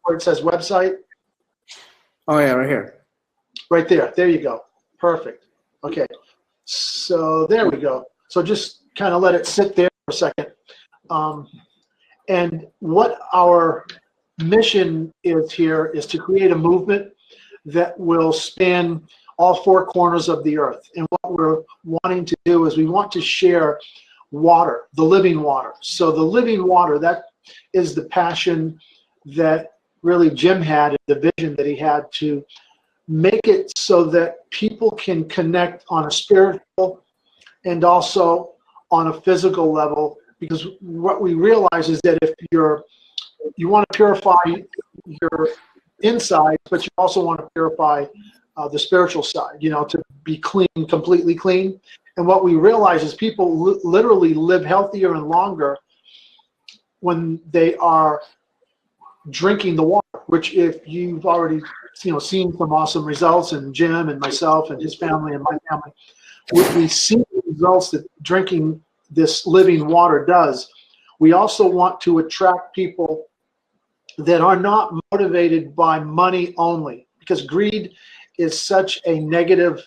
where it says website? Oh yeah, right here. Right there. There you go. Perfect. Okay. So there we go. So just kind of let it sit there for a second. And what our mission is here is to create a movement that will span all four corners of the earth. And what we're wanting to do is we want to share water, the living water. So the living water, that is the passion that really Jim had, and the vision that he had to make it so that people can connect on a spiritual and also on a physical level. Because what we realize is that if you want to purify your inside, but you also want to purify the spiritual side, you know, to be clean, completely clean. And what we realize is people literally live healthier and longer when they are drinking the water, which if you've already, you know, seen some awesome results, and Jim and myself and his family and my family, we see the results that drinking this living water does. We also want to attract people that are not motivated by money only, because greed is such a negative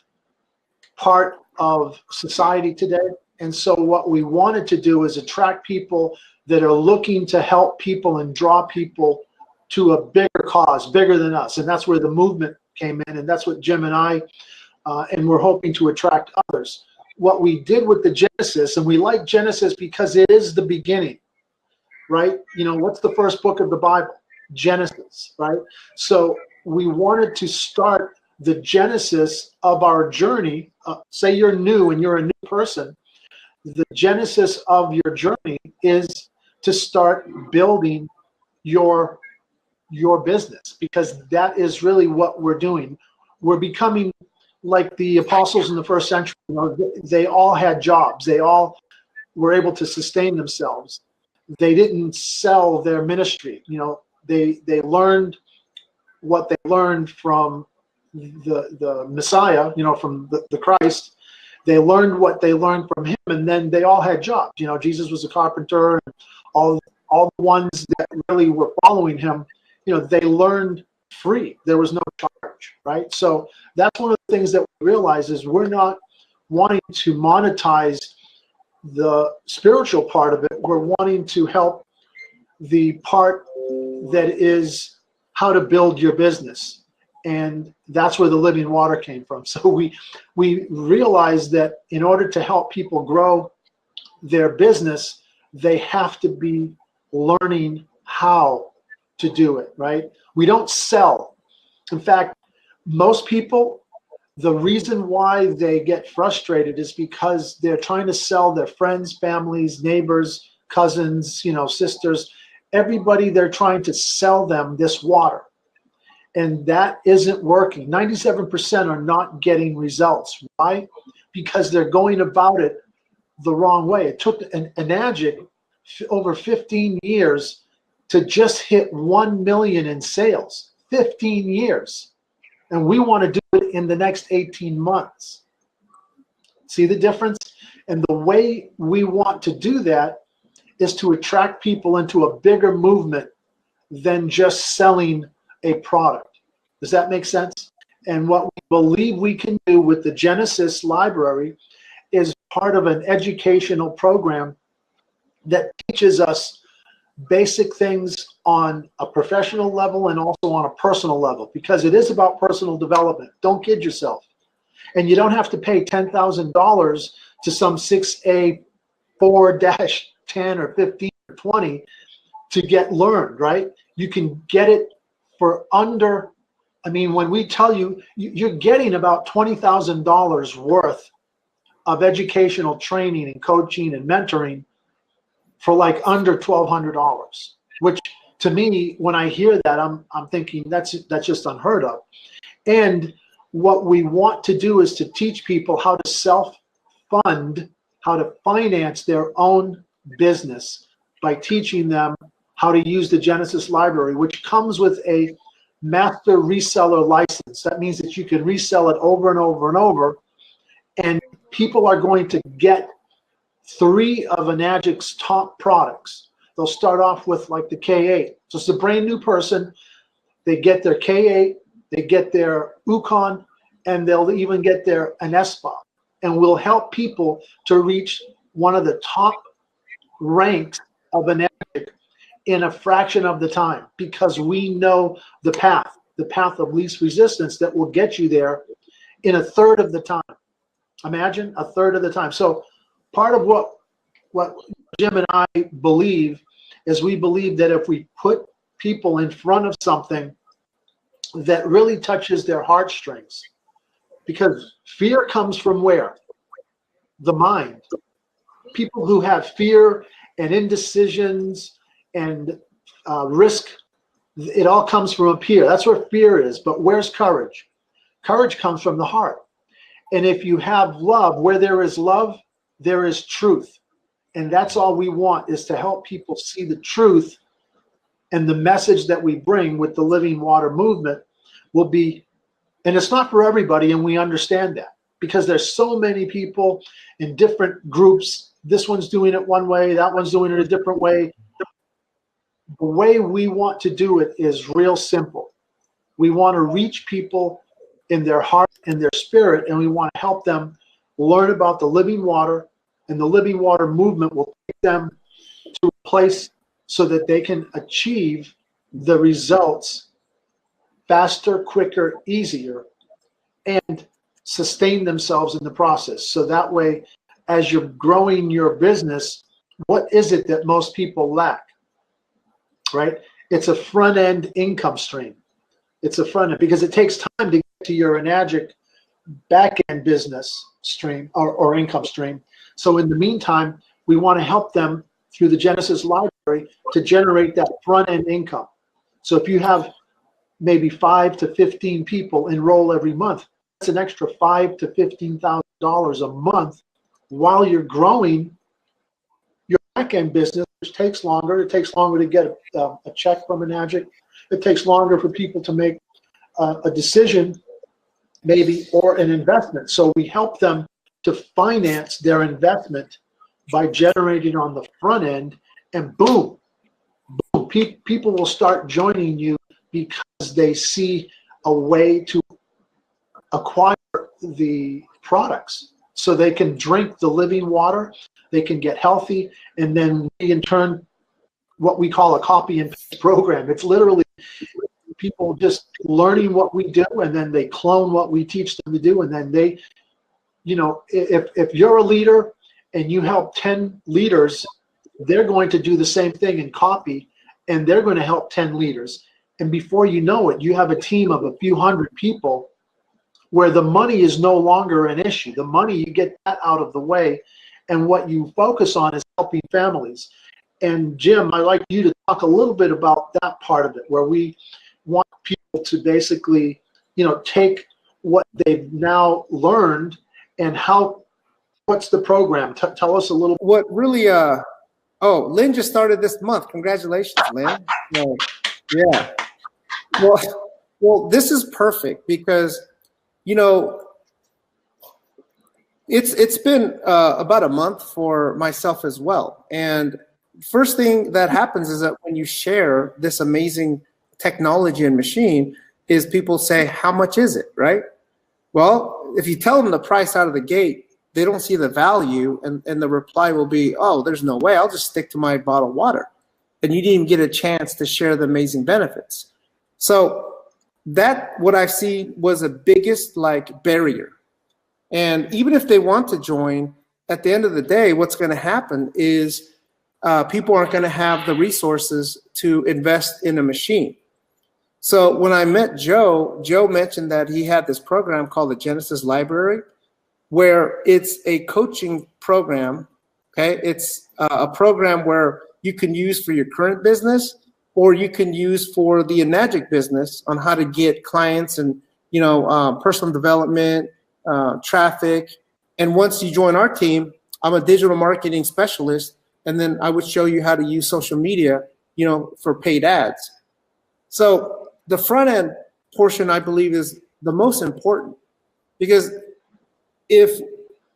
part of society today. And so what we wanted to do is attract people that are looking to help people and draw people to a bigger cause, bigger than us. And that's where the movement came in, and that's what Jim and I, and we're hoping to attract others. What we did with the Genesis, and we like Genesis because it is the beginning, right? You know, what's the first book of the Bible? Genesis, right? So we wanted to start the genesis of our journey. Say you're new and you're a new person. The genesis of your journey is to start building your business, because that is really what we're doing. We're becoming like the apostles in the first century. You know, they all had jobs. They all were able to sustain themselves. They didn't sell their ministry. You know, they learned what they learned from the Messiah, you know, from the Christ. They learned what they learned from him, and then they all had jobs. You know, Jesus was a carpenter, and all the ones that really were following him, you know, they learned free. There was no charge, right? So that's one of the things that we realize is we're not wanting to monetize the spiritual part of it. We're wanting to help the part that is how to build your business. And that's where the living water came from. So we realized that in order to help people grow their business, they have to be learning how to do it, right? We don't sell. In fact, most people, the reason why they get frustrated is because they're trying to sell their friends, families, neighbors, cousins, you know, sisters, everybody. They're trying to sell them this water, and that isn't working. 97% are not getting results. Why? Because they're going about it the wrong way. It took an Enagic over 15 years to just hit 1 million in sales. 15 years. And we want to do it in the next 18 months. See the difference? And the way we want to do that is to attract people into a bigger movement than just selling a product. Does that make sense? And what we believe we can do with the Genesis library is part of an educational program that teaches us basic things on a professional level and also on a personal level, because it is about personal development. Don't kid yourself. And you don't have to pay $10,000 to some 6A 4-10 or 15 or 20 to get learned, right? You can get it for under, I mean, when we tell you, you're getting about $20,000 worth of educational training and coaching and mentoring for like under $1,200, which to me, when I hear that, I'm thinking that's just unheard of. And what we want to do is to teach people how to self-fund, how to finance their own business by teaching them how to use the Genesis library, which comes with a master reseller license. That means that you can resell it over and over and over, and people are going to get 3 of Enagic's top products. they'll start off with like the K8. So it's a brand new person. They get their K8, they get their UConn, and they'll even get their ANESPA. And we'll help people to reach one of the top ranks of an addict in a fraction of the time, because we know the path of least resistance that will get you there in a third of the time. Imagine a third of the time. So part of what Jim and I believe is we believe that if we put people in front of something that really touches their heartstrings, because fear comes from where? The mind. People who have fear and indecisions and risk, it all comes from up here. That's where fear is. But where's courage? Courage comes from the heart. And if you have love, where there is love, there is truth. And that's all we want, is to help people see the truth. And the message that we bring with the Living Water movement will be, and it's not for everybody, and we understand that, because there's so many people in different groups. This one's doing it one way, that one's doing it a different way. The way we want to do it is real simple. We want to reach people in their heart and their spirit, and we want to help them learn about the living water, and the Living Water movement will take them to a place so that they can achieve the results faster, quicker, easier, and sustain themselves in the process. So that way, as you're growing your business, what is it that most people lack? Right? It's a front-end income stream. It's a front end, because it takes time to get to your Enagic back-end business stream or income stream. So in the meantime, we want to help them through the Genesis library to generate that front-end income. So if you have maybe 5 to 15 people enroll every month, that's an extra $5,000 to $15,000 a month while you're growing your back-end business, which takes longer. It takes longer to get a check from Enagic. It takes longer for people to make a decision, maybe, or an investment. So we help them to finance their investment by generating on the front end, and boom, boom, people will start joining you because they see a way to acquire the products so they can drink the living water, they can get healthy, and then we in turn, what we call a copy and paste program. It's literally people just learning what we do, and then they clone what we teach them to do, and then they, you know, if you're a leader and you help 10 leaders, they're going to do the same thing and copy, and they're going to help 10 leaders. And before you know it, you have a team of a few hundred people where the money is no longer an issue. The money, you get that out of the way, and what you focus on is helping families. And Jim, I'd like you to talk a little bit about that part of it, where we want people to basically, you know, take what they've now learned and how, what's the program? Tell us a little. What really, oh, Lynn just started this month. Congratulations, Lynn. Yeah. Well, this is perfect because, you know, it's been about a month for myself as well. And first thing that happens is that when you share this amazing technology and machine, is people say, how much is it, right? Well, if you tell them the price out of the gate, they don't see the value, and the reply will be, oh, there's no way, I'll just stick to my bottled water. And you didn't even get a chance to share the amazing benefits. So that, what I've seen, was the biggest like barrier. And even if they want to join, at the end of the day, what's going to happen is people aren't going to have the resources to invest in a machine. So when I met Joe mentioned that he had this program called the Genesis Library, where it's a coaching program. Okay, it's a program where you can use for your current business, or you can use for the Enagic business on how to get clients and, you know, personal development, traffic. And once you join our team, I'm a digital marketing specialist, and then I would show you how to use social media, you know, for paid ads. So the front end portion, I believe, is the most important, because if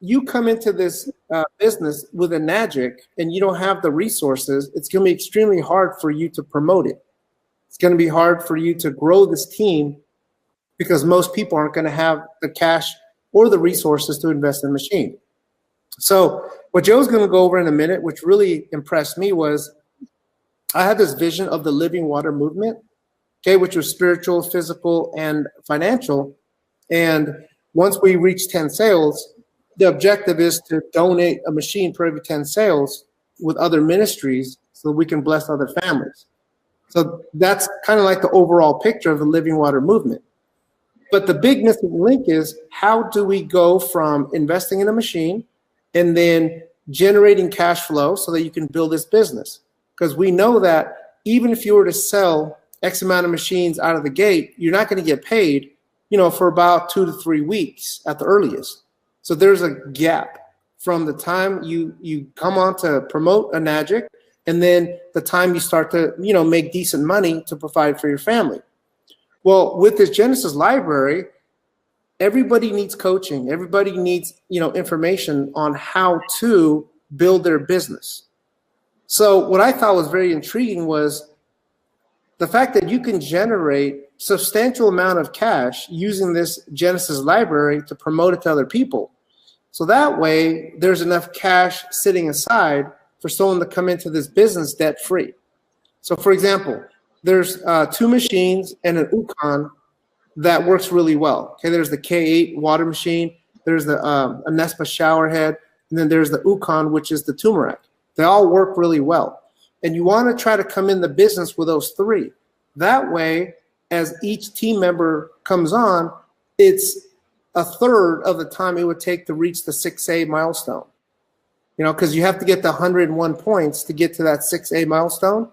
you come into this business with a Magic and you don't have the resources, it's going to be extremely hard for you to promote it. It's going to be hard for you to grow this team because most people aren't going to have the cash or the resources to invest in a machine. So what Joe's going to go over in a minute, which really impressed me, was I had this vision of the living water movement, okay, which was spiritual, physical, and financial. And once we reach 10 sales, the objective is to donate a machine per every 10 sales with other ministries so we can bless other families. So that's kind of like the overall picture of the living water movement. But the big missing link is, how do we go from investing in a machine and then generating cash flow so that you can build this business? Because we know that even if you were to sell X amount of machines out of the gate, you're not going to get paid, for about 2 to 3 weeks at the earliest. So there's a gap from the time you come on to promote a Magic and then the time you start to, make decent money to provide for your family. Well, with this Genesis library, everybody needs coaching. Everybody needs, information on how to build their business. So what I thought was very intriguing was the fact that you can generate substantial amount of cash using this Genesis library to promote it to other people. So that way, there's enough cash sitting aside for someone to come into this business debt-free. So for example, there's 2 machines and an Ukon that works really well. Okay, there's the K8 water machine, there's the Anespa shower head, and then there's the Ukon, which is the turmeric. They all work really well. And you want to try to come in the business with those 3. That way, as each team member comes on, it's a third of the time it would take to reach the 6A milestone. Because you have to get the 101 points to get to that 6A milestone.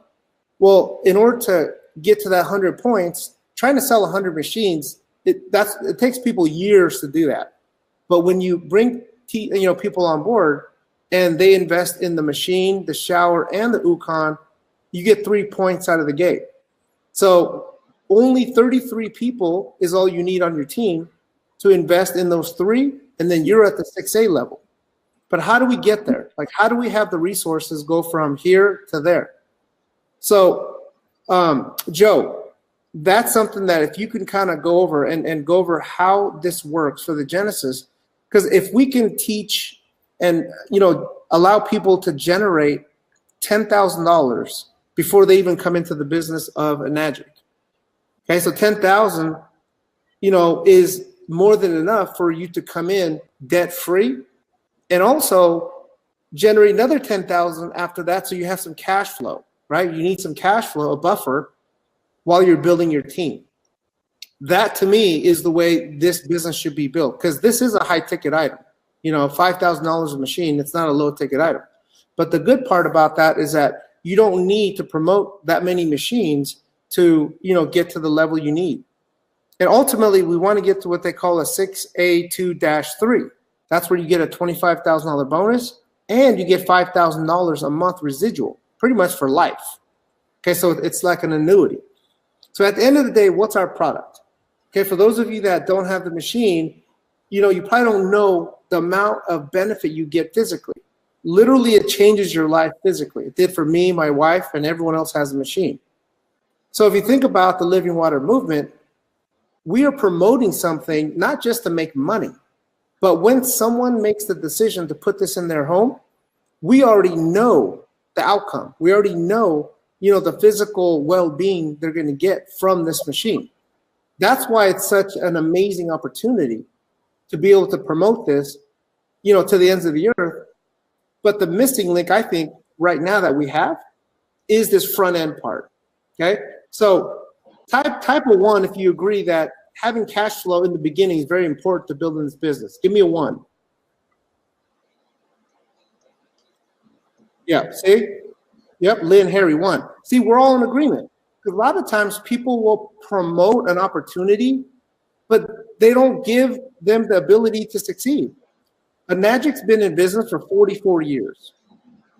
Well, in order to get to that 100 points, trying to sell 100 machines, it takes people years to do that. But when you bring people on board and they invest in the machine, the shower, and the Ukon, you get 3 points out of the gate. So only 33 people is all you need on your team to invest in those 3, and then you're at the 6A level. But how do we get there? Like, how do we have the resources go from here to there? So, Joe, that's something that if you can kind of go over and go over how this works for the Genesis, because if we can teach and, allow people to generate $10,000 before they even come into the business of a Magic. Okay, so 10,000, is more than enough for you to come in debt-free and also generate another 10,000 after that, so you have some cash flow, right? You need some cash flow, a buffer, while you're building your team. That, to me, is the way this business should be built, because this is a high-ticket item. $5,000 a machine, it's not a low-ticket item. But the good part about that is that you don't need to promote that many machines to, get to the level you need. And ultimately, we want to get to what they call a 6A2-3. That's where you get a $25,000 bonus and you get $5,000 a month residual, pretty much for life. Okay, so it's like an annuity. So at the end of the day, what's our product? Okay, for those of you that don't have the machine, you probably don't know the amount of benefit you get physically. Literally, it changes your life physically. It did for me, my wife, and everyone else has a machine. So if you think about the Living Water movement, we are promoting something not just to make money, but when someone makes the decision to put this in their home, we already know the outcome. We already know, the physical well-being they're going to get from this machine. That's why it's such an amazing opportunity to be able to promote this, to the ends of the earth. But the missing link, I think, right now that we have is this front end part. Okay, so type of 1, if you agree that having cash flow in the beginning is very important to building this business. Give me a 1. Yeah, see? Yep, Lynn, Harry, 1. See, we're all in agreement. Because a lot of times people will promote an opportunity, but they don't give them the ability to succeed. A Magic's been in business for 44 years.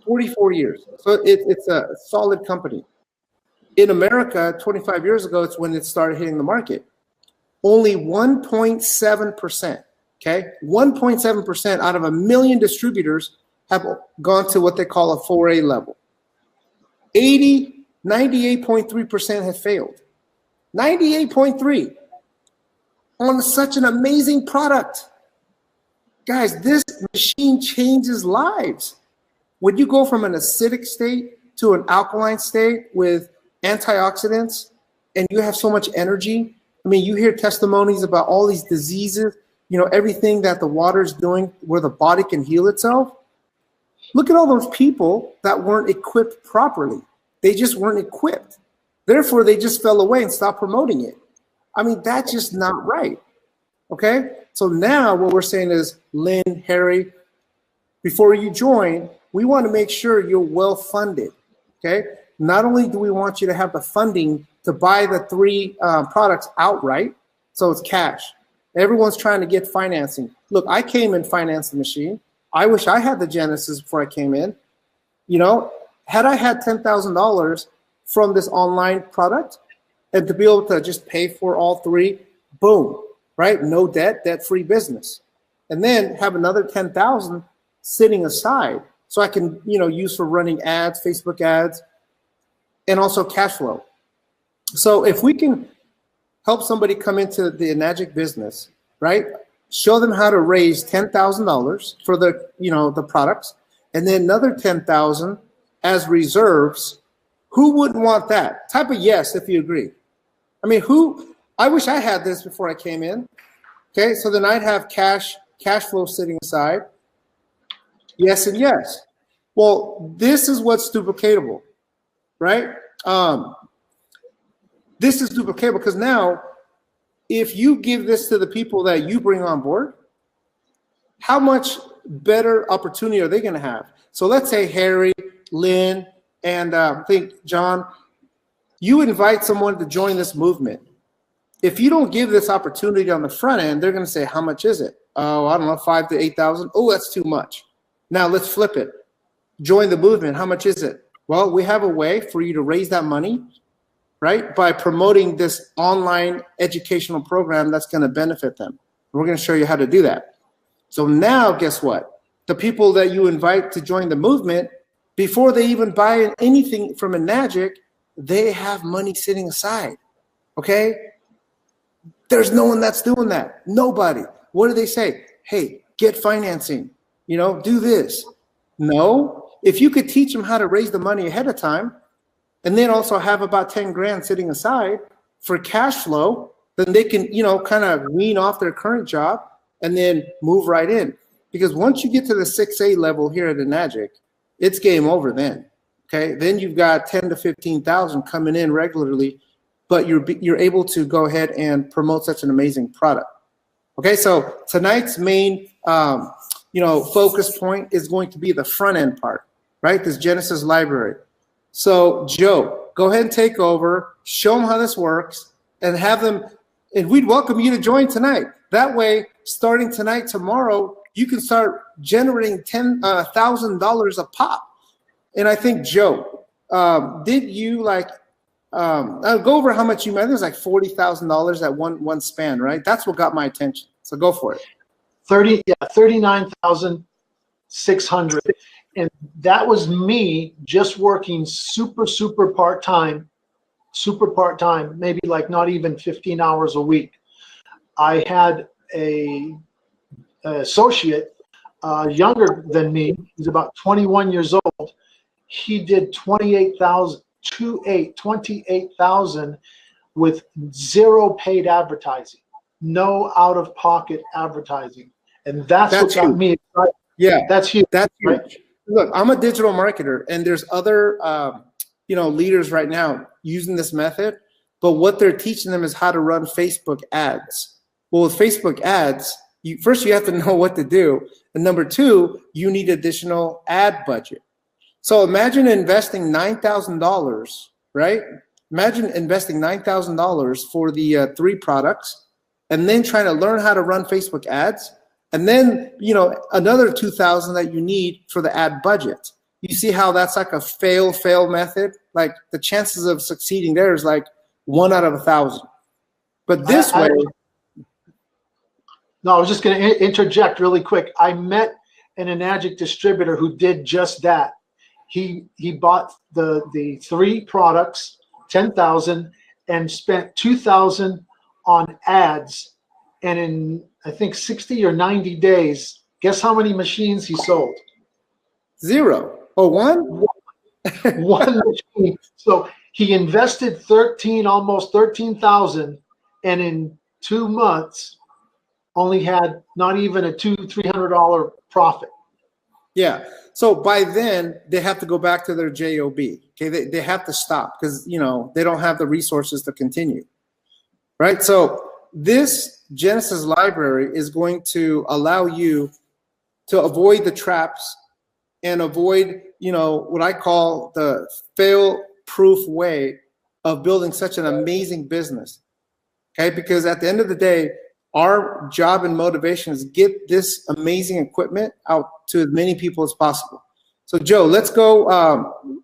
44 years. So it's a solid company. In America, 25 years ago, it's when it started hitting the market. Only 1.7%, Okay, 1.7% out of 1 million distributors have gone to what they call a 4A level. 98.3% have failed. 98.3 on such an amazing product. Guys, this machine changes lives. When you go from an acidic state to an alkaline state with antioxidants and you have so much energy, I mean, you hear testimonies about all these diseases, you know, everything that the water is doing where the body can heal itself. Look at all those people that weren't equipped properly. They just weren't equipped. Therefore, they just fell away and stopped promoting it. I mean, that's just not right. Okay? So now what we're saying is, Lynn, Harry, before you join, we want to make sure you're well funded. Okay? Not only do we want you to have the funding to buy the 3 products outright, so it's cash. Everyone's trying to get financing. Look, I came and financed the machine. I wish I had the Genesis before I came in. You know, had I had $10,000 from this online product and to be able to just pay for all 3, boom, right? No debt, debt-free business. And then have another 10,000 sitting aside so I can, you know, use for running ads, Facebook ads, and also cash flow. So if we can help somebody come into the Enagic business, right? Show them how to raise $10,000 for the, you know, the products, and then another 10,000 as reserves. Who wouldn't want that? Type of yes if you agree. I mean, I wish I had this before I came in. Okay, so then I'd have cash flow sitting aside. Yes and yes. Well, this is what's duplicatable, right? This is duplicatable because now, if you give this to the people that you bring on board, how much better opportunity are they going to have? So let's say Harry, Lynn, and I think John, you invite someone to join this movement. If you don't give this opportunity on the front end, they're going to say, how much is it? Oh, I don't know, 5,000 to 8,000. Oh, that's too much. Now let's flip it. Join the movement. How much is it? Well, we have a way for you to raise that money, right? By promoting this online educational program that's going to benefit them. We're going to show you how to do that. So now, guess what? The people that you invite to join the movement, before they even buy anything from Enagic, they have money sitting aside, okay? There's no one that's doing that. Nobody. What do they say? Hey, get financing. You know, do this. No. If you could teach them how to raise the money ahead of time, and then also have about 10 grand sitting aside for cash flow, then they can, you know, kind of wean off their current job and then move right in. Because once you get to the 6A level here at Enagic, it's game over then. Okay, then you've got 10 to 15,000 coming in regularly, but you're able to go ahead and promote such an amazing product. Okay, so tonight's main focus point is going to be the front end part, right? This Genesis library. So Joe, go ahead and take over, show them how this works, and have them, and we'd welcome you to join tonight. That way, starting tonight, tomorrow, you can start generating $10,000 a pop. And I think, Joe, did you I'll go over how much you made. It was like $40,000 at one span, right? That's what got my attention. So go for it. 39,600. And that was me just working super part-time, maybe like not even 15 hours a week. I had an associate younger than me. He's about 21 years old. He did 28,000 with zero paid advertising, no out-of-pocket advertising. And that's what got me excited. Yeah, that's huge. That's huge. Right? Look, I'm a digital marketer, and there's other leaders right now using this method, but what they're teaching them is how to run Facebook ads. Well, with Facebook ads, you have to know what to do, and number 2, you need additional ad budget. So imagine investing $9,000, right? Imagine investing $9,000 for the 3 products, and then trying to learn how to run Facebook ads. And then, another $2,000 that you need for the ad budget. You see how that's like a fail method? Like the chances of succeeding there is like 1 out of 1,000. But this way, No, I was just going to interject really quick. I met an Enagic distributor who did just that. He bought the three products, 10,000, and spent 2,000 on ads, and in I think 60 or 90 days, guess how many machines he sold? 0. Oh, one? One machine. So he invested almost 13,000, and in 2 months only had not even a $300 profit. Yeah. So by then they have to go back to their job. Okay, they have to stop because they don't have the resources to continue. Right. So this Genesis library is going to allow you to avoid the traps and avoid what I call the fail-proof way of building such an amazing business. Okay, because at the end of the day, our job and motivation is get this amazing equipment out to as many people as possible. So Joe, let's go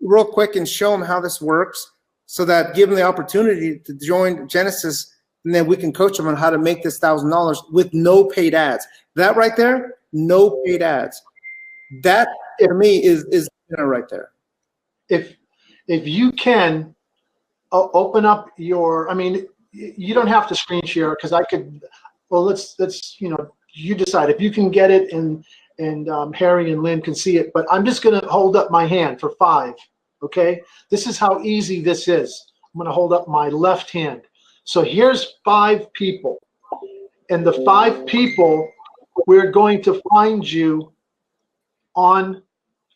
real quick and show them how this works so that give them the opportunity to join Genesis, and then we can coach them on how to make this $1,000 with no paid ads. That right there, no paid ads. That to me is right there. If you can open up your, I mean, you don't have to screen share because I could. Well, let's you decide if you can get it, and Harry and Lynn can see it. But I'm just going to hold up my hand for 5. Okay, this is how easy this is. I'm going to hold up my left hand. So here's 5 people, and the 5 people, we're going to find you on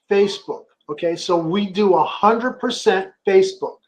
Facebook. Okay, so we do 100% Facebook,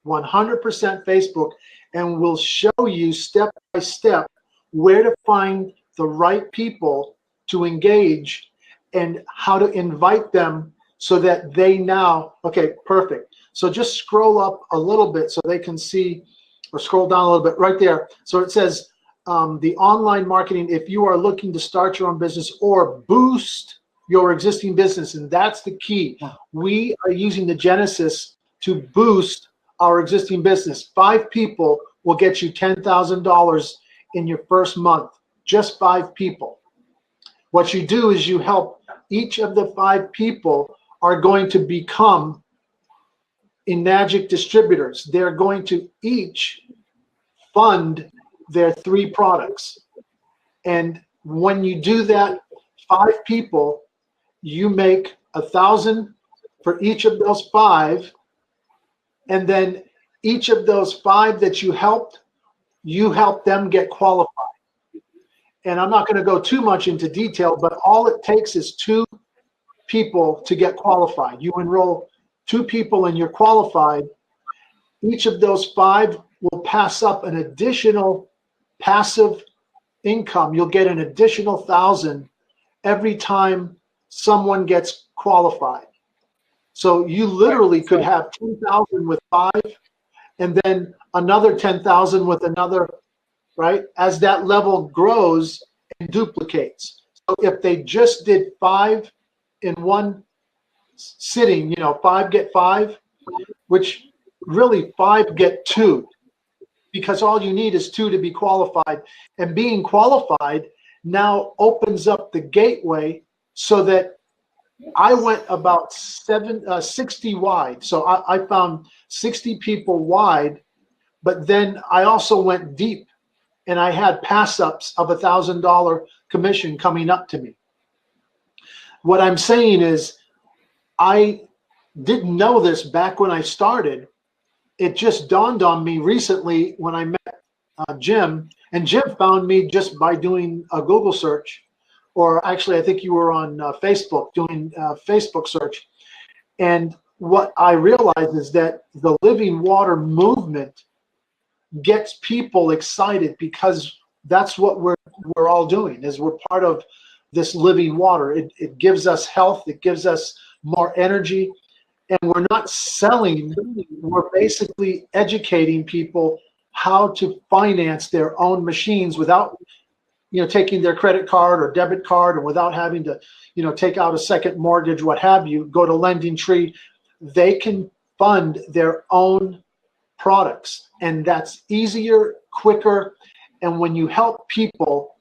100% Facebook, and we'll show you step by step where to find the right people to engage and how to invite them so that they now, okay, perfect. So just scroll up a little bit so they can see, or scroll down a little bit right there. So it says the online marketing, if you are looking to start your own business or boost your existing business, and that's the key. We are using the Genesis to boost our existing business. 5 people will get you $10,000 in your first month, just 5 people. What you do is you help each of the 5 people are going to become Enagic distributors. They're going to each fund their 3 products. And when you do that, 5 people, you make 1,000 for each of those 5, and then each of those 5 that you help them get qualified. And I'm not going to go too much into detail, but all it takes is 2 people to get qualified. You enroll 2 people and you're qualified. Each of those 5 will pass up an additional passive income. You'll get an additional 1,000 every time someone gets qualified. So you literally could have 10,000 with 5, and then another 10,000 with another, right? As that level grows and duplicates. So if they just did 5 in one sitting, 5 get 5, which really 5 get 2, because all you need is 2 to be qualified. And being qualified now opens up the gateway so that I went about 60 wide. So I found 60 people wide, but then I also went deep, and I had pass-ups of $1,000 commission coming up to me. What I'm saying is I didn't know this back when I started. It just dawned on me recently when I met Jim, and Jim found me just by doing a Google search. Or actually, I think you were on Facebook doing Facebook search. And what I realized is that the living water movement gets people excited because that's what we're all doing, is we're part of this living water. It gives us health. It gives us more energy. And we're not selling. We're basically educating people how to finance their own machines without taking their credit card or debit card, and without having to, take out a second mortgage, what have you, go to LendingTree. They can fund their own products, and that's easier, quicker. And when you help people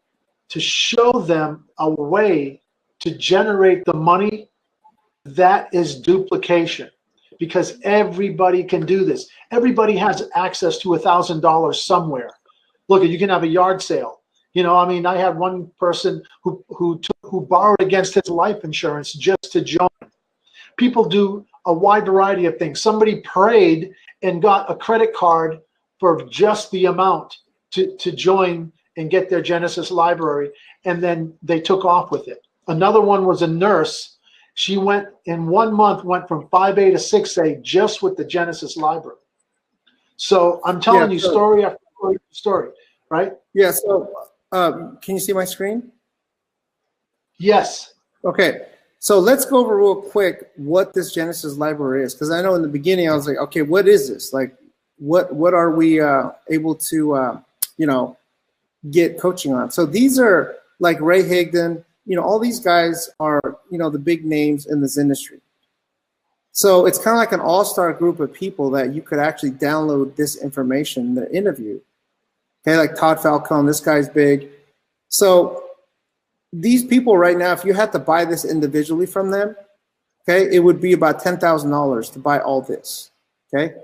to show them a way to generate the money. That is duplication, because everybody can do this. Everybody has access to $1,000 somewhere. Look, you can have a yard sale. You know, I mean, I had one person who borrowed against his life insurance just to join. People do a wide variety of things. Somebody prayed and got a credit card for just the amount to join and get their Genesis library, and then they took off with it. Another one was a nurse. She went in 1 month, went from 5A to 6A just with the Genesis library. So I'm telling you story after story after story, right? Yeah, so can you see my screen? Yes. Okay, so let's go over real quick what this Genesis library is, because I know in the beginning I was like, okay, what is this? Like, what are we able to, you know, get coaching on? So these are like Ray Higdon, you know, all these guys are, you know, the big names in this industry. So it's kind of like an all-star group of people that you could actually download this information, the interview. Okay, like Todd Falcone, this guy's big. So these people right now, if you had to buy this individually from them, okay, it would be about $10,000 to buy all this, okay?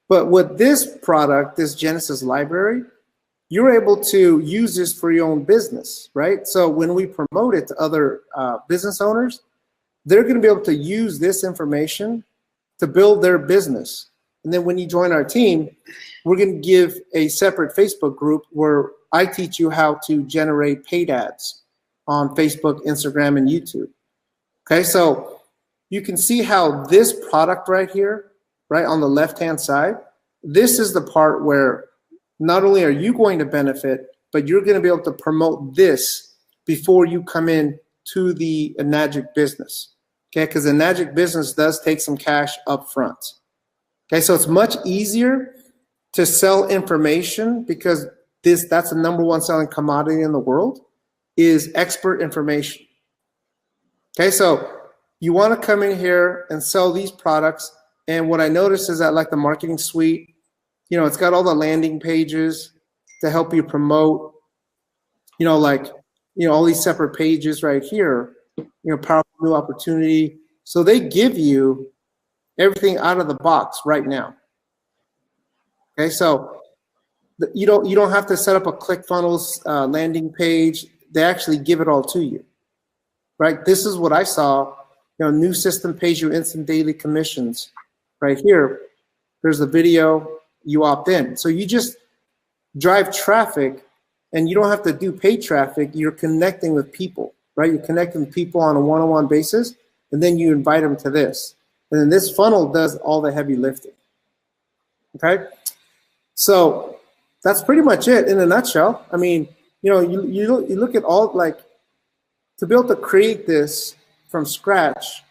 But with this product, this Genesis library, you're able to use this for your own business, right? So when we promote it to other business owners, they're going to be able to use this information to build their business. And then when you join our team, we're going to give a separate Facebook group where I teach you how to generate paid ads on Facebook, Instagram, and YouTube. Okay, so you can see how this product right here, right on the left-hand side, this is the part where not only are you going to benefit, but you're going to be able to promote this before you come in to the Enagic business. Okay, because the Enagic business does take some cash up front. Okay, so it's much easier to sell information because that's the number one selling commodity in the world is expert information. Okay, so you want to come in here and sell these products. And what I noticed is that like the marketing suite, you know, it's got all the landing pages to help you promote, you know, like, you know, all these separate pages right here, you know, powerful new opportunity. So they give you everything out of the box right now. Okay, so you don't have to set up a ClickFunnels landing page. They actually give it all to you, right? This is what I saw. You know, new system pays you instant daily commissions. Right here, there's the video. You opt in. So you just drive traffic, and you don't have to do paid traffic. You're connecting with people, right? You're connecting with people on a one-on-one basis, and then you invite them to this. And then this funnel does all the heavy lifting. Okay? So that's pretty much it in a nutshell. I mean, you know, you look at all, like, to be able to create this from scratch,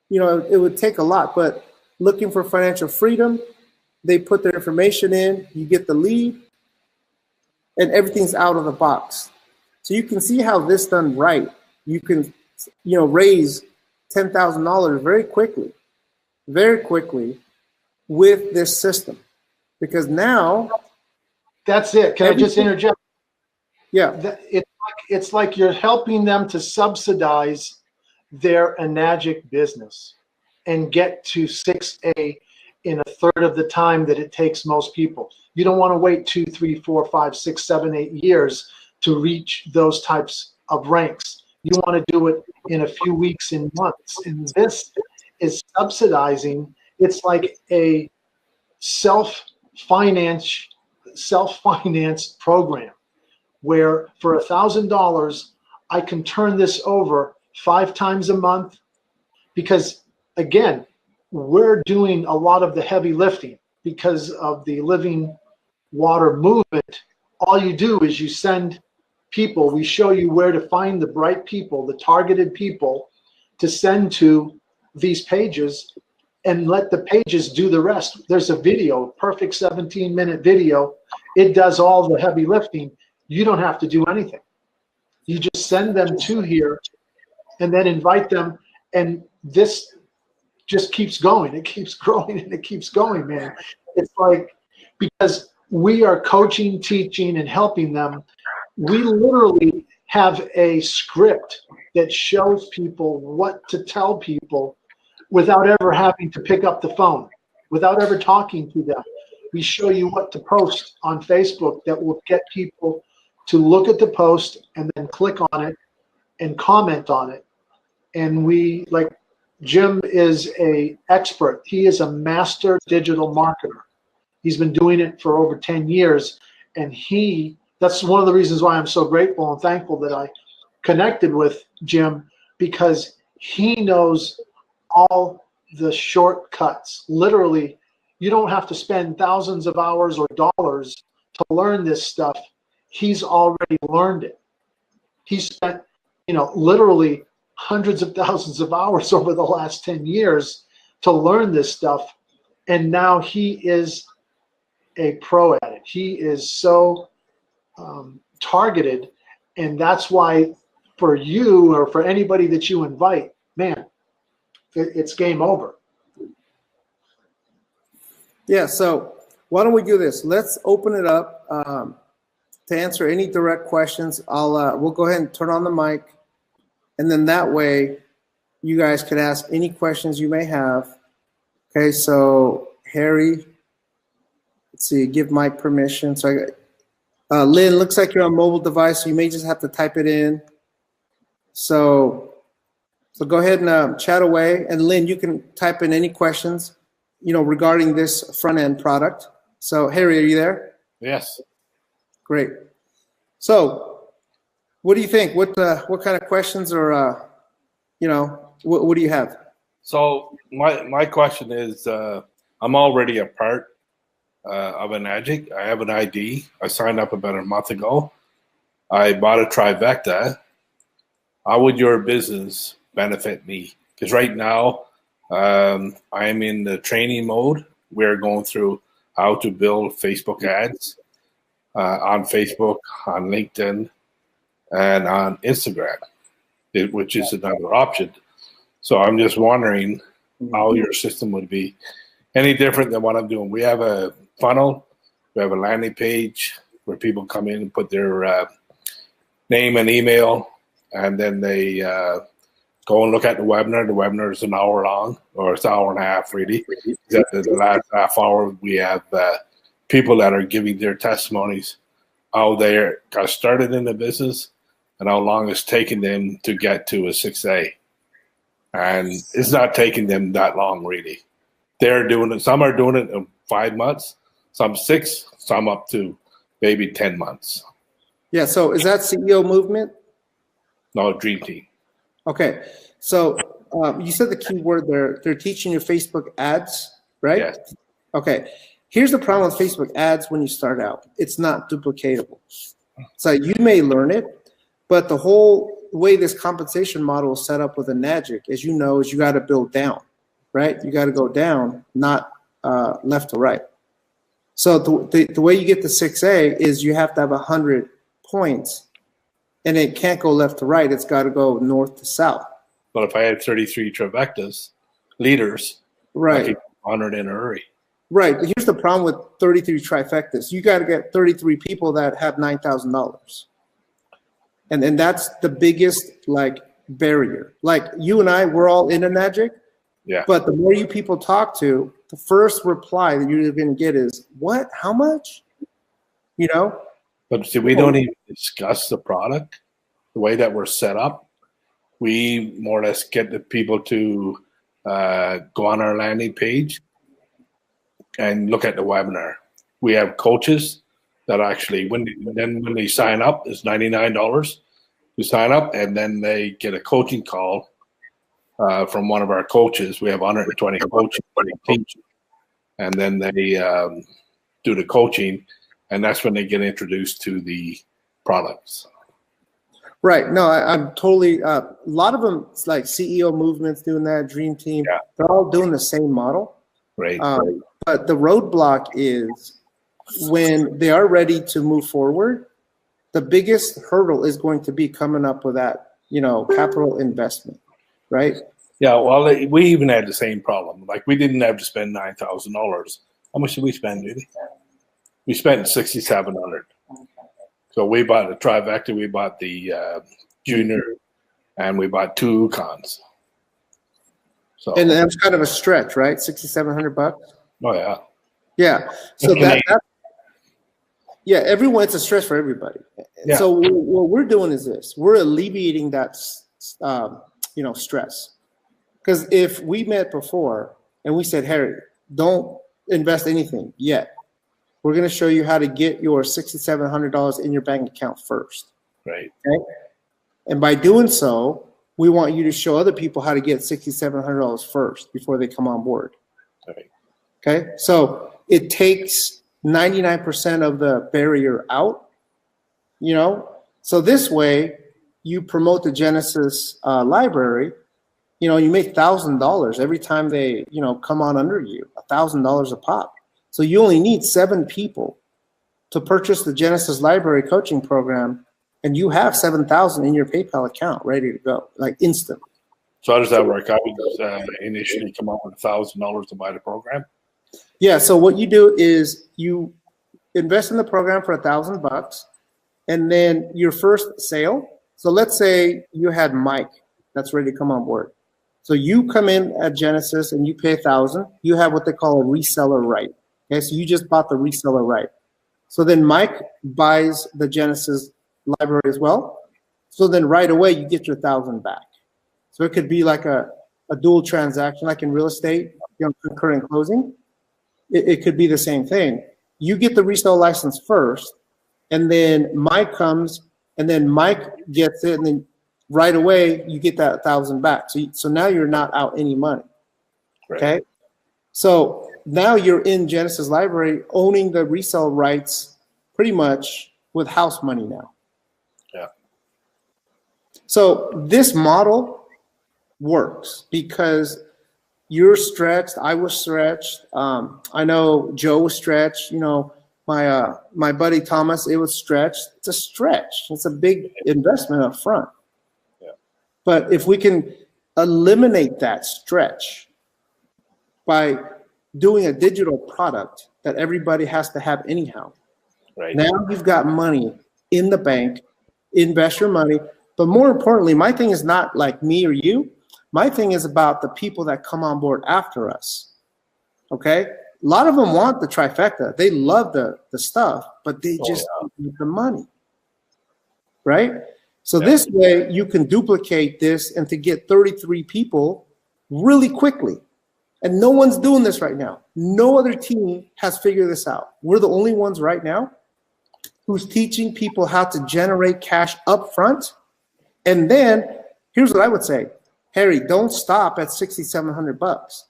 you know, it would take a lot. But looking for financial freedom, they put their information in, you get the lead, and everything's out of the box. So you can see how this done right, you can, you know, raise $10,000 very quickly with this system. Because now, that's it. Can I just interject? Yeah. It's like you're helping them to subsidize their Enagic business and get to 6A in a third of the time that it takes most people. You don't want to wait 2, 3, 4, 5, 6, 7, 8 years to reach those types of ranks. You want to do it in a few weeks and months. And this is subsidizing. It's like a self-financed program where for $1,000, I can turn this over 5 times a month, because again, we're doing a lot of the heavy lifting because of the living water movement. All you do is you send people, we show you where to find the bright people, the targeted people to send to these pages, and let the pages do the rest. There's a video, perfect 17-minute video. It does all the heavy lifting. You don't have to do anything. You just send them to here and then invite them, and this just keeps going. It keeps growing and it keeps going, man. It's like, because we are coaching, teaching, and helping them, we literally have a script that shows people what to tell people without ever having to pick up the phone, without ever talking to them. We show you what to post on Facebook that will get people to look at the post and then click on it and comment on it. And we, like, Jim is a expert. He is a master digital marketer. He's been doing it for over 10 years. And that's one of the reasons why I'm so grateful and thankful that I connected with Jim, because he knows all the shortcuts. Literally, you don't have to spend thousands of hours or dollars to learn this stuff. He's already learned it. He spent, literally hundreds of thousands of hours over the last 10 years to learn this stuff. And now he is a pro at it. He is so targeted. And that's why for you or for anybody that you invite, man, it's game over. Yeah, so why don't we do this? Let's open it up to answer any direct questions. We'll go ahead and turn on the mic, and then that way you guys can ask any questions you may have. Okay, so Harry, let's see, give mic permission. So I got Lynn, looks like you're on a mobile device, so you may just have to type it in. So go ahead and chat away, and Lynn, you can type in any questions regarding this front-end product. So, Harry, are you there? Yes. Great. So, what do you think? What kind of questions or, what do you have? So, my question is, I'm already a part of an Magic. I have an ID. I signed up about a month ago. I bought a trifecta. How would your business benefit me? Because right now, I'm in the training mode. We're going through how to build Facebook ads on Facebook, on LinkedIn, and on Instagram, which is another option. So I'm just wondering how your system would be any different than what I'm doing. We have a funnel. We have a landing page where people come in and put their name and email, and then they go and look at the webinar. The webinar is an hour long, or it's an hour and a half, really. The last half hour, we have people that are giving their testimonies, how they got started in the business and how long it's taken them to get to a 6A. And it's not taking them that long, really. They're doing it. Some are doing it in 5 months, some 6, some up to maybe 10 months. Yeah, so is that CEO movement? No, Dream Team. Okay, so you said the key word there. They're teaching you Facebook ads, right? Yes. Okay, here's the problem with Facebook ads when you start out. It's not duplicatable. So you may learn it, but the whole way this compensation model is set up with a Magic, as you know, is you got to build down, right? You got to go down, not left to right. So the way you get to 6A is you have to have 100 points, and it can't go left to right. It's got to go north to south. But if I had 33 trifectas, leaders, right, I could get 100 in a hurry. Right. But here's the problem with 33 trifectas. You got to get 33 people that have $9,000. And that's the biggest, barrier. Like, you and I, we're all into Magic. Yeah. But the more you people talk to, the first reply that you're going to get is, what? How much? But see, we don't even discuss the product, the way that we're set up. We more or less get the people to go on our landing page and look at the webinar. We have coaches that actually, when they sign up, it's $99 to sign up, and then they get a coaching call from one of our coaches. We have 120 coaches, and then they do the coaching, and that's when they get introduced to the products. Right. No, I'm totally. A lot of them, it's like CEO movements doing that, Dream Team. Yeah. They're all doing the same model. Right. But the roadblock is when they are ready to move forward, the biggest hurdle is going to be coming up with that, capital investment, right? Yeah. Well, we even had the same problem. Like, we didn't have to spend $9,000. How much did we spend, really? We spent $6,700. So we bought the Trivecta, we bought the Junior, and we bought 2 Cons. So, And that's kind of a stretch, right? $6,700. oh yeah. Yeah. So yeah, everyone, it's a stress for everybody. Yeah. So what we're doing is this: we're alleviating that, stress. Because if we met before and we said, Harry, don't invest anything yet. We're going to show you how to get your $6,700 in your bank account first. Right. Okay? And by doing so, we want you to show other people how to get $6,700 first before they come on board. Right. Okay? So it takes 99% of the barrier out, So this way, you promote the Genesis library. You make $1,000 every time they, come on under you, $1,000 a pop. So you only need 7 people to purchase the Genesis Library Coaching Program, and you have $7,000 in your PayPal account ready to go, like instant. So how does that work? I would initially come up with $1,000 to buy the program. Yeah. So what you do is you invest in the program for $1,000, and then your first sale. So let's say you had Mike that's ready to come on board. So you come in at Genesis and you pay $1,000. You have what they call a reseller right. Okay, so you just bought the reseller right. So then Mike buys the Genesis library as well. So then right away you get your $1,000 back. So it could be like a dual transaction, like in real estate, concurrent closing. It could be the same thing. You get the resale license first, and then Mike comes, and then Mike gets it, and then right away you get that $1,000 back. So now you're not out any money. Right. Okay. So now you're in Genesis Library owning the resale rights pretty much with house money now. Yeah. So this model works because you're stretched. I was stretched. I know Joe was stretched. My buddy Thomas, it was stretched. It's a stretch. It's a big investment up front. Yeah. But if we can eliminate that stretch by doing a digital product that everybody has to have anyhow. Right. Now you've got money in the bank, invest your money. But more importantly, my thing is not like me or you. My thing is about the people that come on board after us. Okay? A lot of them want the trifecta. They love the stuff, but they just need the money. Right? So this way you can duplicate this and to get 33 people really quickly. And no one's doing this right now. No other team has figured this out. We're the only ones right now who's teaching people how to generate cash up front. And then here's what I would say. Harry, don't stop at $6,700.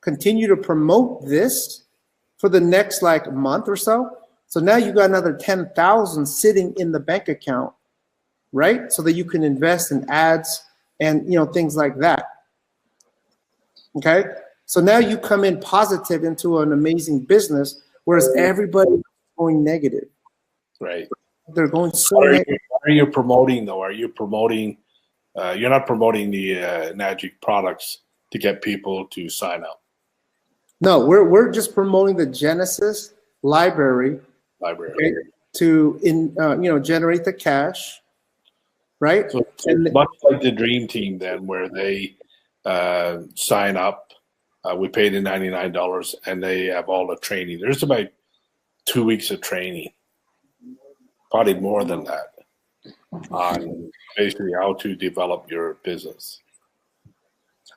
Continue to promote this for the next month or so. So now you got another 10,000 sitting in the bank account, right? So that you can invest in ads and things like that. Okay? So now you come in positive into an amazing business, whereas everybody is going negative. Right. They're going so negative. What are you promoting though? Are you promoting? You're not promoting the Nagic products to get people to sign up. No, we're just promoting the Genesis library. Okay, to generate the cash, right? So it's much like the Dream Team then, where they sign up. We pay the $99, and they have all the training. There's about 2 weeks of training, probably more than that, on basically how to develop your business.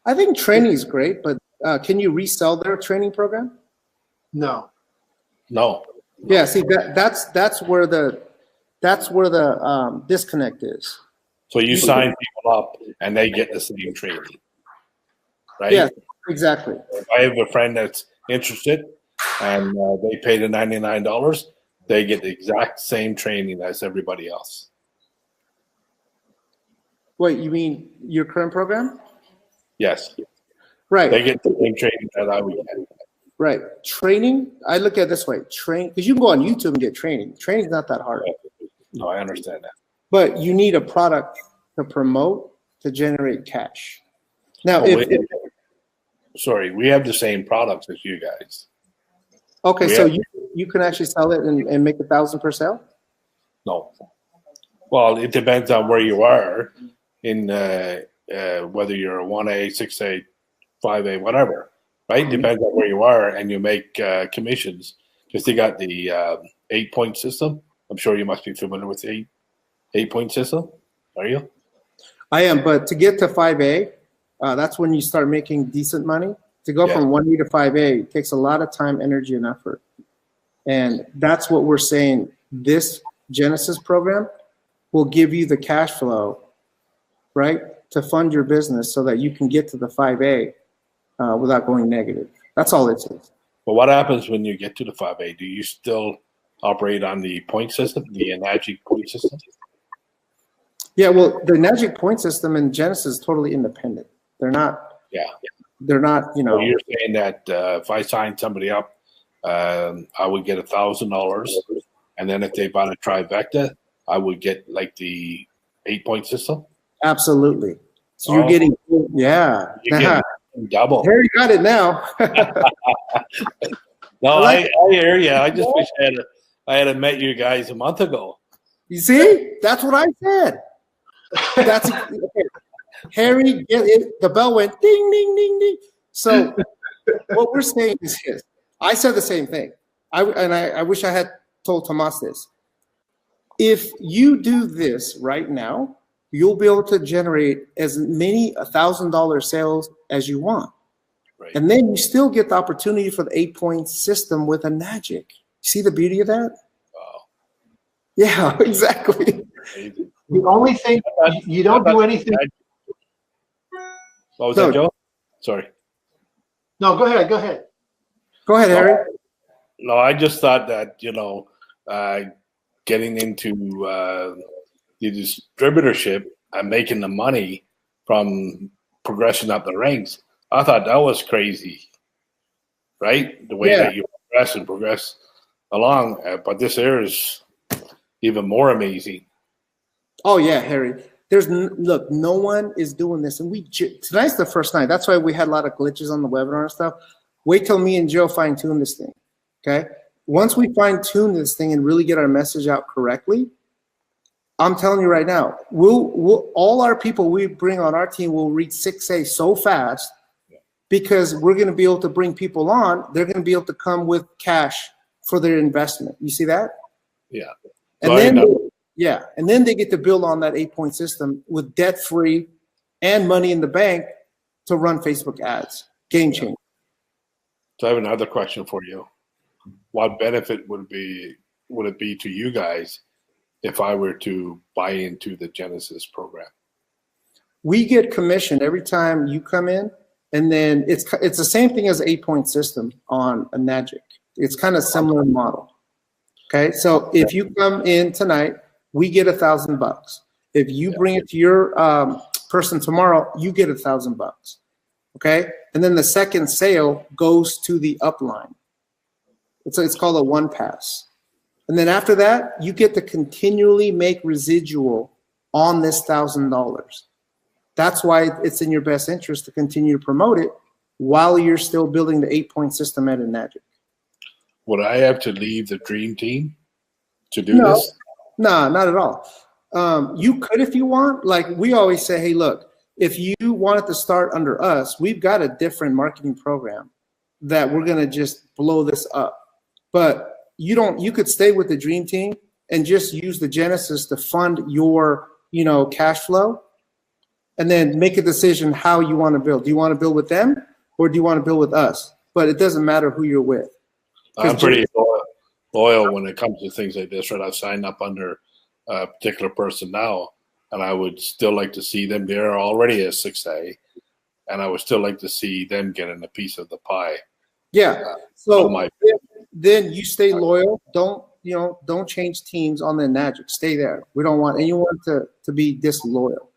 I think training is great, but can you resell their training program? No. No. Yeah, see that's where the disconnect is. So you sign people up, and they get the same training, right? Yeah, exactly. If I have a friend that's interested, and they pay the $99, they get the exact same training as everybody else. Wait, you mean your current program? Yes. Right. They get the same training that I would get. Right. Training, I look at it this way. Because you can go on YouTube and get training. Training's not that hard. No, I understand that. But you need a product to promote to generate cash. Now, sorry, we have the same products as you guys. Okay, so you can actually sell it and make $1,000 per sale? No. Well, it depends on where you are in whether you're a 1A, 6A, 5A, whatever, right? Depends on where you are, and you make commissions. Because they got the 8-point system. I'm sure you must be familiar with the 8-point system. Are you? I am, but to get to 5A, that's when you start making decent money. To go from 1A to 5A takes a lot of time, energy, and effort. And that's what we're saying. This Genesis program will give you the cash flow, right, to fund your business so that you can get to the 5A without going negative. That's all it is. But what happens when you get to the 5A? Do you still operate on the point system, the Enagic point system? Yeah, well, the Enagic point system and Genesis is totally independent. They're not. Yeah. They're not. You know. Well, you're saying that if I sign somebody up, I would get $1,000, and then if they bought a trifecta, I would get like the 8-point system. Absolutely. So you're getting. Yeah. You're getting double. Here you got it now. No, I hear you. I just wish I had met you guys a month ago. You see, that's what I said. That's okay. Harry. The bell went ding, ding, ding, ding. So what we're saying is this. I said the same thing. I wish I had told Tomas this. If you do this right now, you'll be able to generate as many $1,000 sales as you want. Right. And then you still get the opportunity for the 8-point system with Enagic. See the beauty of that? Wow. Yeah, exactly. The only thing, you don't do anything. What was that, Joe? Sorry. No, go ahead. Go ahead. Go ahead, Harry. No, I just thought that, getting into the distributorship and making the money from progression up the ranks, I thought that was crazy, right? The way that you progress along. But this here is even more amazing. Oh, yeah, Harry. Look, no one is doing this. And tonight's the first night. That's why we had a lot of glitches on the webinar and stuff. Wait till me and Joe fine-tune this thing, okay? Once we fine-tune this thing and really get our message out correctly, I'm telling you right now, we'll all our people we bring on our team will reach 6A so fast because we're going to be able to bring people on. They're going to be able to come with cash for their investment. You see that? Yeah. And and then they get to build on that 8-point system with debt-free and money in the bank to run Facebook ads. Game changer. So I have another question for you. What benefit would it be to you guys if I were to buy into the Genesis program? We get commission every time you come in, and then it's the same thing as 8-point system on Enagic. It's kind of similar model. Okay, so if you come in tonight, we get $1,000. If you bring it to your person tomorrow, you get $1,000. Okay, and then the second sale goes to the upline. It's called a one pass. And then after that, you get to continually make residual on this $1,000. That's why it's in your best interest to continue to promote it while you're still building the 8-point system at Enagic. Would I have to leave the dream team to do this? No, not at all. You could if you want. Like we always say, hey, look, if you wanted to start under us, we've got a different marketing program that we're going to just blow this up. But you could stay with the dream team and just use the Genesis to fund your, cash flow and then make a decision how you want to build. Do you want to build with them or do you want to build with us? But it doesn't matter who you're with. I'm pretty loyal when it comes to things like this, right? I've signed up under a particular person now, and I would still like to see them. They're already a 6A, and I would still like to see them getting a piece of the pie. Yeah. So then you stay loyal. Don't change teams on the Enagic. Stay there. We don't want anyone to be disloyal.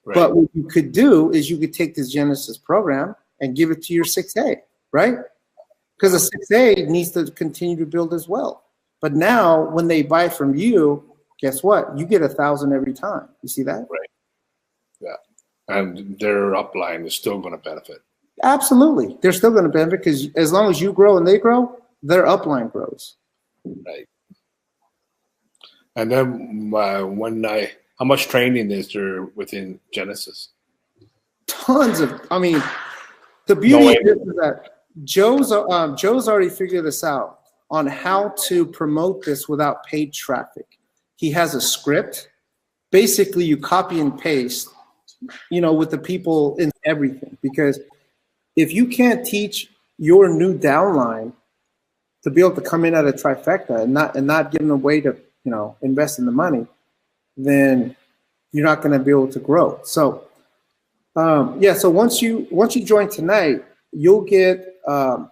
Right. But what you could do is you could take this Genesis program and give it to your 6A, right? Because the 6A needs to continue to build as well. But now when they buy from you, guess what? You get 1,000 every time. You see that? Right. Yeah. And their upline is still going to benefit. Absolutely. They're still going to benefit because as long as you grow and they grow, their upline grows. Right. And then how much training is there within Genesis? Tons of, I mean, the beauty of this is that Joe's already figured this out on how to promote this without paid traffic. He has a script. Basically, you copy and paste, with the people in everything. Because if you can't teach your new downline to be able to come in at a trifecta and not give them a way to, invest in the money, then you're not going to be able to grow. So, so once you join tonight, you'll get a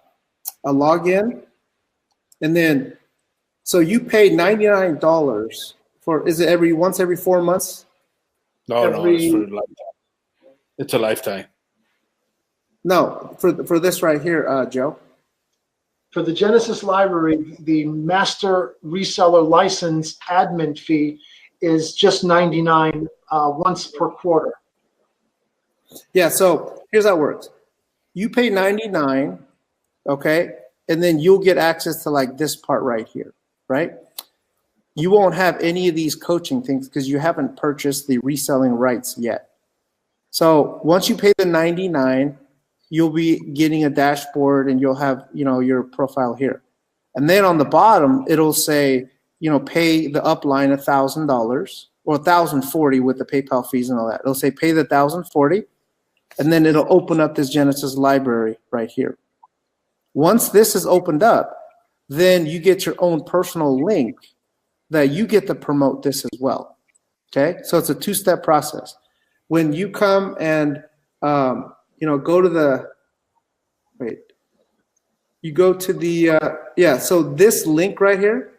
login, and then so you pay $99 for, is it once every 4 months? No, it's for a lifetime. It's a lifetime. No, for this right here, Joe. For the Genesis library, the master reseller license admin fee is just $99 once per quarter. Yeah, so here's how it works. You pay $99, okay, and then you'll get access to like this part right here, right? You won't have any of these coaching things because you haven't purchased the reselling rights yet. So once you pay the $99, you'll be getting a dashboard and you'll have, your profile here. And then on the bottom, it'll say, pay the upline $1,000 or $1,040 with the PayPal fees and all that. It'll say pay the $1,040, and then it'll open up this Genesis library right here. Once this is opened up, then you get your own personal link that you get to promote this as well. Okay, so it's a two-step process. When you come and go to the so this link right here,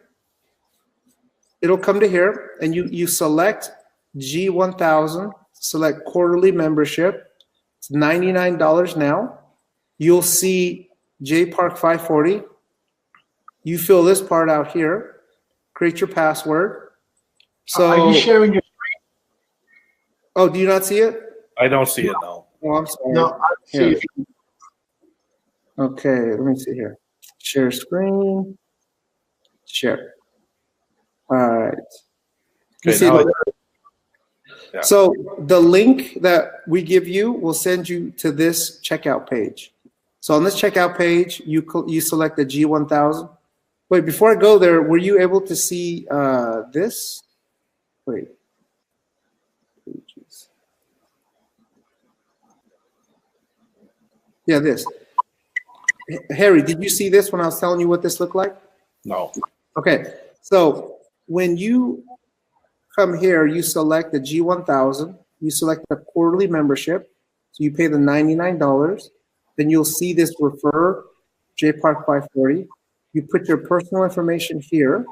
it'll come to here, and you select G1000, select quarterly membership. It's $99 now. You'll see JPark 540. You fill this part out here, create your password. So are you sharing your screen? Oh, do you not see it? I don't see it now. Oh, I'm sorry. No, I see it. Okay, let me see here. Share screen. Share. All right. You see yeah. So the link that we give you will send you to this checkout page. So on this checkout page, you select the G1000. Wait, before I go there, were you able to see this? Wait. Yeah, this. Harry, did you see this when I was telling you what this looked like? No. Okay, so when you come here, you select the G1000, you select the quarterly membership, so you pay the $99, then you'll see this refer, JPark 540. You put your personal information here,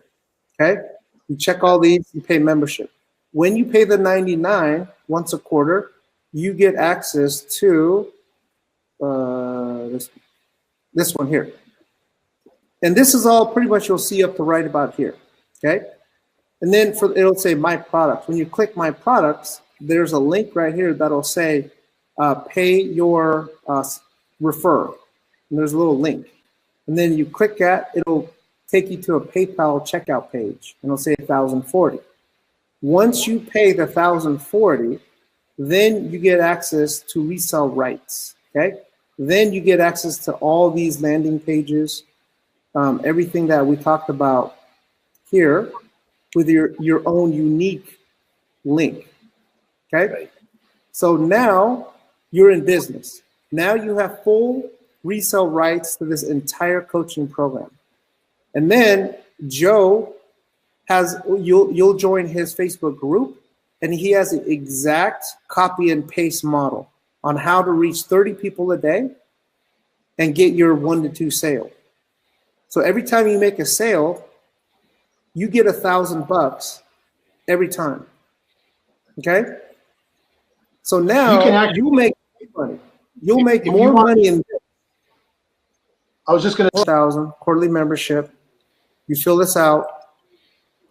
okay? You check all these, you pay membership. When you pay the $99 once a quarter, you get access to this one here. And this is all pretty much you'll see up to right about here, okay? And then it'll say My Products. When you click My Products, there's a link right here that'll say pay your refer. And there's a little link. And then you click that, it'll take you to a PayPal checkout page. And it'll say $1,040. Once you pay the $1,040, then you get access to resell rights, okay? Then you get access to all these landing pages, everything that we talked about here with your own unique link, okay? So now you're in business. Now you have full resale rights to this entire coaching program. And then Joe you'll join his Facebook group, and he has an exact copy and paste model on how to reach 30 people a day and get your 1 to 2 sale. So every time you make a sale, you get $1,000 every time. Okay? So now you make money. You'll make more money in I was just going to 1,000 quarterly membership. You fill this out,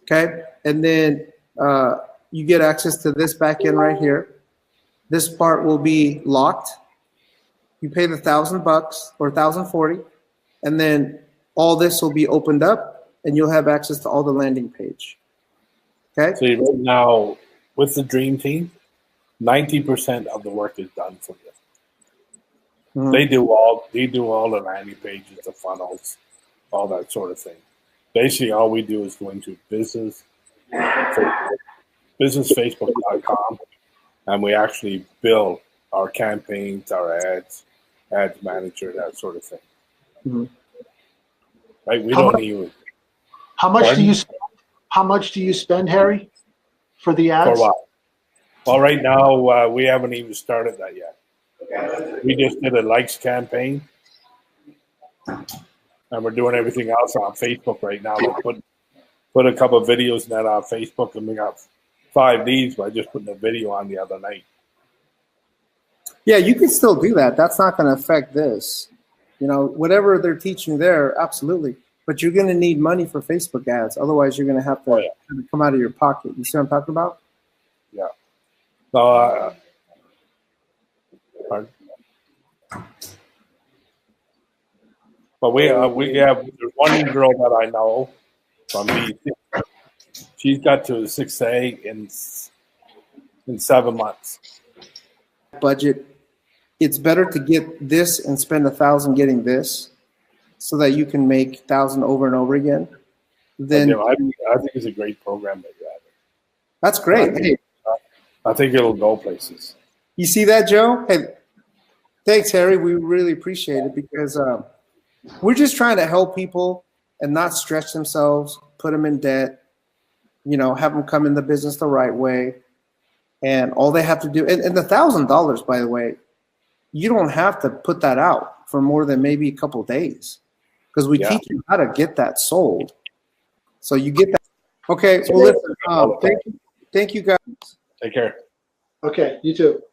okay? And then you get access to this back end right here. This part will be locked. You pay the $1,000 or $1,040, and then all this will be opened up, and you'll have access to all the landing page. Okay. So right now, with the Dream Team, 90% of the work is done for you. Mhm. They do all the landing pages, the funnels, all that sort of thing. Basically, all we do is go into businessfacebook.com, and we actually build our campaigns, our ads manager, that sort of thing. Mhm. Right? We How don't much- even. How much Pardon? do you how much do you spend, Harry, for the ads? For what? Well, right now we haven't even started that yet. We just did a likes campaign, and we're doing everything else on Facebook right now. Like put a couple of videos in that on Facebook, and we got 5 leads by just putting a video on the other night. Yeah, you can still do that. That's not going to affect this. You know, whatever they're teaching there, absolutely. But you're going to need money for Facebook ads. Otherwise, you're going to have to come out of your pocket. You see what I'm talking about? Yeah. So, pardon? But we have there's one girl that I know from BC. She's got to 6A in 7 months. Budget. It's better to get this and spend 1,000 getting this, so that you can make 1,000 over and over again. Then I think it's a great program that you have. that's great. Hey, I think it'll go places. you see that, Joe? Hey, thanks, Harry. We really appreciate it because we're just trying to help people and not stretch themselves, put them in debt, you know, have them come in the business the right way. And all they have to do, and the $1,000, by the way, you don't have to put that out for more than maybe a couple of days, because we teach you how to get that sold. So you get that. Okay. Well, listen, thank you guys. Take care. Okay, you too.